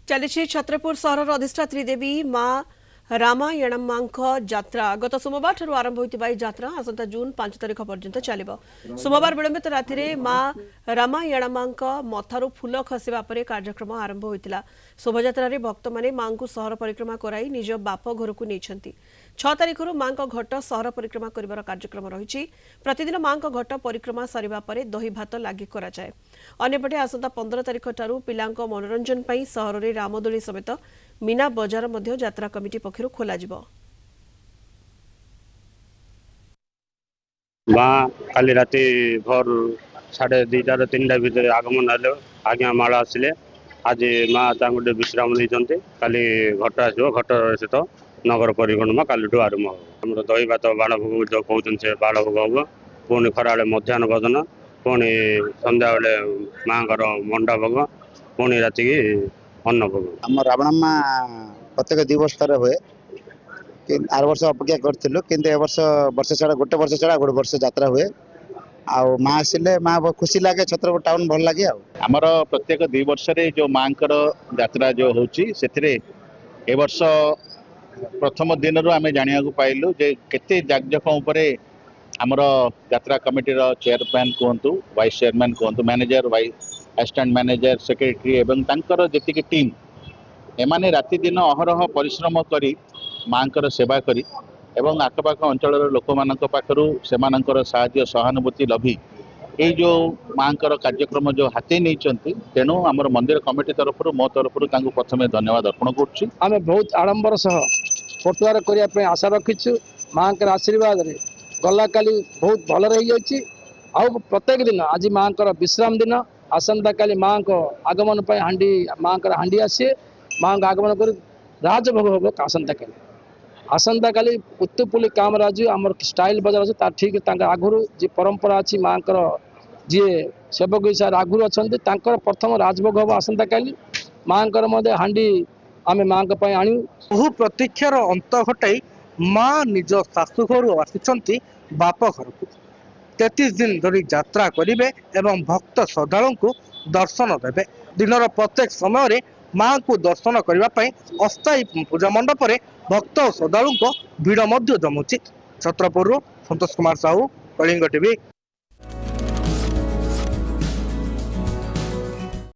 चली छत्रपुर सहर अधिष्ठात्री देवी माँ रामायणम्मा यात्रा गत सोमवार ठार आरंभ होता यात्रा आसंता जून 5 तारिख पर्यंत चलो। सोमवार विलंबित राति माँ रामायणम्मा मथारू फूल खसवा पर कार्यक्रम आरंभ होता। शोभायात्रा भक्त मैंने माँ को सहर परिक्रमा कराई निज बाप घर को नहीं। 6 तारिख माँ घट सहर परिक्रमा कर कार्यक्रम रही। प्रतिदिन माँ घट परिक्रमा सरिबा परे दही भात लागी करा जाए। अन्यपटे आसंता 15 तारिख ठारू पिलांको मनोरंजन पई सहर रे रामदोली समेत मीना बजार मध्य यात्रा कमिटी पक्षरु खोला जिवो। माँ काली राति भोर 2:30 3टा भितर आगमन हेले आज्ञा माला आसिले। आज माँ गोटे विश्राम नहीं काली घट आसो घट सहित नगर परिक्रमा काली आरंभ हो। आम दही भात बाड़ भोग जो कहते से बाड़ भोग हम पुणी खरा मध्याह्न भोजन पुणी संध्या बेले माँ मंडा भोग पुणी राति अन्न भोग। आम रावणम्मा प्रत्येक 2 वर्ष थे हुए आर वर्ष अपेक्षा करूँ कि वर्ष वर्ष छड़ा गोटे वर्ष छड़ा गोटे वर्ष यात्रा हुए आउ माँ आसिले माँ खुशी लगे छत्रपुर टाउन भल लगे। आमर प्रत्येक 2 वर्ष जो माँ यात्रा जो होची ए वर्ष प्रथम दिन आम जाना पाइलु जे केते जाकजक आमर यात्रा कमिटी चेयरमैन कहतु वाइस चेयरमैन कहतु manager vice assistant manager secretary एवं तांकर जेतिकी टीम एमाने राति दिन अहरह परिश्रम करी माँकर सेवा करी एवं आखपाख अंचल लोक मानक पाखरु सेमानकर साहाय्य सहानुभूति लभी ये जो माँकर कार्यक्रम जो हाथी नहीं तेणु आमर मंदिर कमिटी तरफ मो तरफ प्रथम धन्यवाद अर्पण करुच्ची। आम बहुत आडंबर सह पटुआर करने आशा रखीचु माँ के आशीर्वाद रे गला काली बहुत भल रही जाइए। आउ प्रत्येक दिन आज माँ विश्राम दिन आसंता काली माँ को आगमन पर हांडी माँ हांडी आसी माँ को आगमन कर राजभोग हम आसंता आसंता काली पुतुपुली कामराज आमर स्टाइल बजार अच्छे ठीक आगुरी जी परंपरा अच्छी माँ जी सेवक हिसाब से आगुरी अच्छा प्रथम राजभोग हम आसंता काली माँ हांडी आम माँ आणु बहु प्रतीक्षार अंत घटाई माँ निज शाशु घर आसी बाप घर को 33 दिन धरी यात्रा करेंगे एवं भक्त श्रद्धालु को दर्शन देवे। दिनर प्रत्येक समय माँ को दर्शन करने अस्थायी पूजा मंडप में भक्त और श्रद्धालु भीड़ जमुची। छत्रपुर संतोष कुमार साहू, कलिंग टीवी।